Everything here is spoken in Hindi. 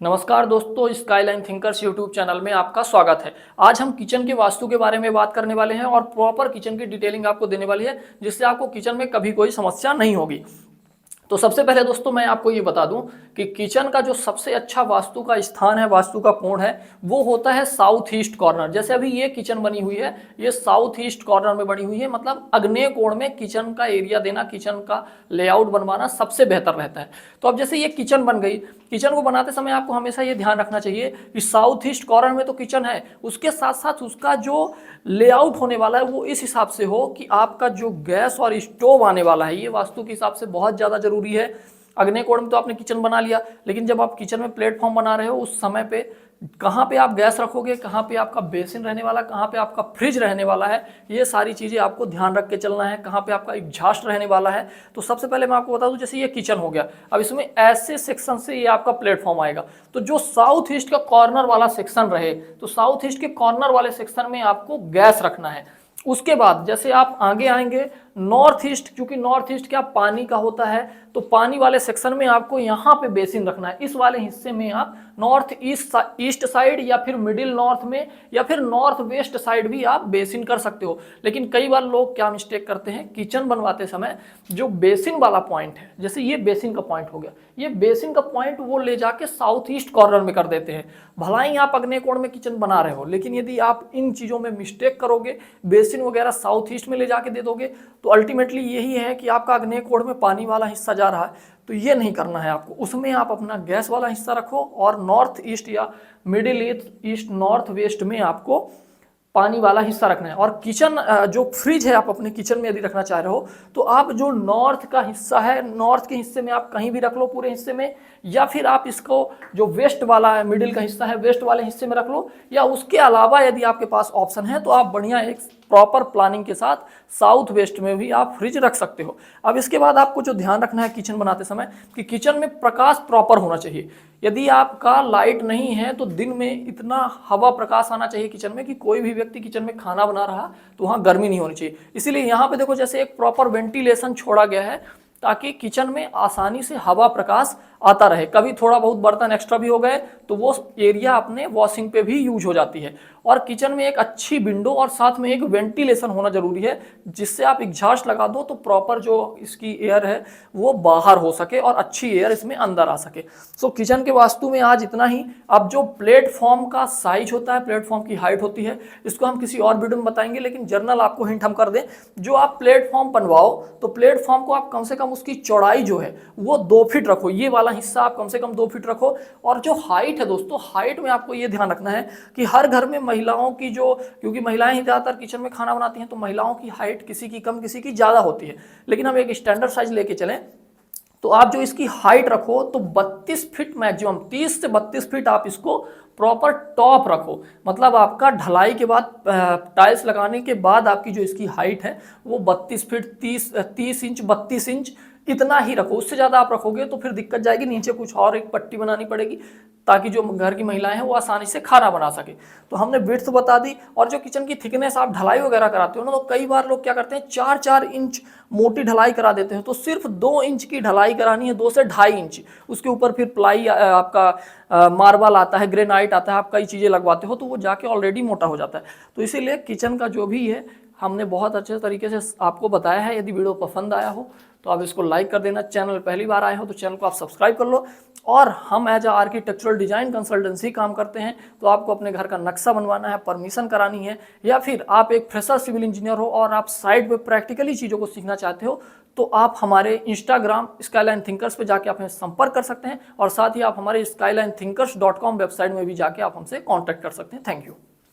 नमस्कार दोस्तों, स्काईलाइन थिंकर्स यूट्यूब चैनल में आपका स्वागत है। आज हम किचन के वास्तु के बारे में बात करने वाले हैं और प्रॉपर किचन की डिटेलिंग आपको देने वाली है, जिससे आपको किचन में कभी कोई समस्या नहीं होगी। तो सबसे पहले दोस्तों मैं आपको ये बता दूं कि किचन का जो सबसे अच्छा वास्तु का स्थान है, वास्तु का कोण है, वो होता है साउथ ईस्ट कॉर्नर। जैसे अभी ये किचन बनी हुई है, ये साउथ ईस्ट कॉर्नर में बनी हुई है, मतलब आग्नेय कोण में किचन का एरिया देना, किचन का लेआउट बनवाना सबसे बेहतर रहता है। तो अब जैसे ये किचन बन गई, किचन को बनाते समय आपको हमेशा ये ध्यान रखना चाहिए कि साउथ ईस्ट कॉर्नर में तो किचन है, उसके साथ साथ उसका जो लेआउट होने वाला है वो इस हिसाब से हो कि आपका जो गैस और स्टोव आने वाला है, ये वास्तु के हिसाब से बहुत ज़्यादा जरूरी है। अग्नि कोण में तो आपने किचन बना लिया, लेकिन जब आप किचन में प्लेटफॉर्म बना रहे हो उस समय पे कहाँ पे आप गैस रखोगे, कहाँ पे आपका बेसिन रहने वाला, कहाँ पे आपका फ्रिज रहने वाला है, ये सारी चीज़ें आपको ध्यान रख के चलना है। कहाँ पे आपका एग्जॉस्ट रहने वाला है। तो सबसे पहले मैं आपको बता दूं, जैसे ये किचन हो गया, अब इसमें ऐसे सेक्शन से ये आपका प्लेटफॉर्म आएगा। तो जो साउथ ईस्ट का कॉर्नर वाला सेक्शन रहे, तो साउथ ईस्ट के कॉर्नर वाले सेक्शन में आपको गैस रखना है। उसके बाद जैसे आप आगे आएंगे नॉर्थ ईस्ट, क्योंकि नॉर्थ ईस्ट क्या पानी का होता है, तो पानी वाले सेक्शन में आपको यहाँ पे बेसिन रखना है। इस वाले हिस्से में आप नॉर्थ ईस्ट साइड या फिर मिडिल नॉर्थ में या फिर नॉर्थ वेस्ट साइड भी आप बेसिन कर सकते हो। लेकिन कई बार लोग क्या मिस्टेक करते हैं, किचन बनवाते समय जो बेसिन वाला पॉइंट है, जैसे ये बेसिन का पॉइंट हो गया, ये बेसिन का पॉइंट वो ले जाके साउथ ईस्ट कॉर्नर में कर देते हैं। भला ही आप अग्नि कोण में किचन बना रहे हो, लेकिन यदि आप इन चीज़ों में मिस्टेक करोगे, बेसिन वगैरह साउथ ईस्ट में ले जाके दे दोगे, तो अल्टीमेटली यही है कि आपका अग्नि कोण में पानी वाला हिस्सा जा रहा है। तो ये नहीं करना है आपको, उसमें आप अपना गैस वाला हिस्सा रखो और नॉर्थ ईस्ट या मिडिल ईस्ट नॉर्थ वेस्ट में आपको पानी वाला हिस्सा रखना है। और किचन जो फ्रिज है आप अपने किचन में यदि रखना चाह रहे हो, तो आप जो नॉर्थ का हिस्सा है, नॉर्थ के हिस्से में आप कहीं भी रख लो पूरे हिस्से में, या फिर आप इसको जो वेस्ट वाला है, मिडिल का हिस्सा है, वेस्ट वाले हिस्से में रख लो, या उसके अलावा यदि आपके पास ऑप्शन है तो आप बढ़िया एक प्रॉपर प्लानिंग के साथ साउथ वेस्ट में भी आप फ्रिज रख सकते हो। अब इसके बाद आपको जो ध्यान रखना है किचन बनाते समय, कि किचन में प्रकाश प्रॉपर होना चाहिए। यदि आपका लाइट नहीं है तो दिन में इतना हवा प्रकाश आना चाहिए किचन में कि कोई भी व्यक्ति किचन में खाना बना रहा तो वहाँ गर्मी नहीं होनी चाहिए। इसीलिए यहाँ पे देखो, जैसे एक प्रॉपर वेंटिलेशन छोड़ा गया है ताकि किचन में आसानी से हवा प्रकाश आता रहे। कभी थोड़ा बहुत बर्तन एक्स्ट्रा भी हो गए तो वो एरिया अपने वॉशिंग पे भी यूज हो जाती है। और किचन में एक अच्छी विंडो और साथ में एक वेंटिलेशन होना जरूरी है, जिससे आप एग्जॉस्ट लगा दो तो प्रॉपर जो इसकी एयर है वो बाहर हो सके और अच्छी एयर इसमें अंदर आ सके। सो किचन के वास्तु में आज इतना ही। अब जो प्लेटफॉर्म का साइज होता है, प्लेटफॉर्म की हाइट होती है, इसको हम किसी और वीडियो में बताएंगे, लेकिन जर्नल आपको हिंट हम कर दें, जो आप प्लेटफॉर्म बनवाओ तो प्लेटफॉर्म को आप कम से कम उसकी चौड़ाई जो है वो 2 फीट रखो। ये वाला हिस्सा आप कम से कम 2 फीट रखो। और जो हाइट है दोस्तों, हाइट में आपको ये ध्यान रखना है कि हर घर में महिलाओं की जो, क्योंकि महिलाएं ही ज़्यादातर किचन में खाना बनाती हैं, तो महिलाओं की हाइट किसी की कम किसी की ज़्यादा होती है। लेकिन हम एक स्टैंडर्ड साइज लेके चलें तो आप जो इसकी हाइट रखो तो 32 फीट मैक्सिमम, 30 से 32 फीट आप इसको प्रॉपर टॉप रखो। मतलब आपका ढलाई के बाद, टाइल्स लगाने के बाद आपकी जो इसकी हाइट है वो 32 फीट 30 इंच 32 इंच इतना ही रखो। उससे ज़्यादा आप रखोगे तो फिर दिक्कत जाएगी, नीचे कुछ और एक पट्टी बनानी पड़ेगी ताकि जो घर की महिलाएं हैं वो आसानी से खाना बना सके। तो हमने विड्थ बता दी। और जो किचन की थिकनेस आप ढलाई वगैरह कराते हो ना, तो कई बार लोग क्या करते हैं 4-4 इंच मोटी ढलाई करा देते हैं। तो सिर्फ 2 इंच की ढलाई करानी है, 2 से 2.5 इंच। उसके ऊपर फिर प्लाई आपका मार्बल आता है, ग्रेनाइट आता है, आप कई चीज़ें लगवाते हो तो वो जाके ऑलरेडी मोटा हो जाता है। तो इसीलिए किचन का जो भी है हमने बहुत अच्छे तरीके से आपको बताया है। यदि वीडियो पसंद आया हो तो आप इसको लाइक कर देना। चैनल पहली बार आए हो तो चैनल को आप सब्सक्राइब कर लो। और हम एज आर्किटेक्चरल डिजाइन कंसल्टेंसी काम करते हैं। तो आपको अपने घर का नक्शा बनवाना है, परमिशन करानी है, या फिर आप एक फ्रेशर सिविल इंजीनियर हो और आप साइड पे प्रैक्टिकली चीज़ों को सीखना चाहते हो, तो आप हमारे इंस्टाग्राम स्काईलाइन थिंकर्स पे जाके आप हमें संपर्क कर सकते हैं। और साथ ही आप हमारे skylinethinkers.com वेबसाइट में भी जाके आप हमसे कॉन्टैक्ट कर सकते हैं। Thank you.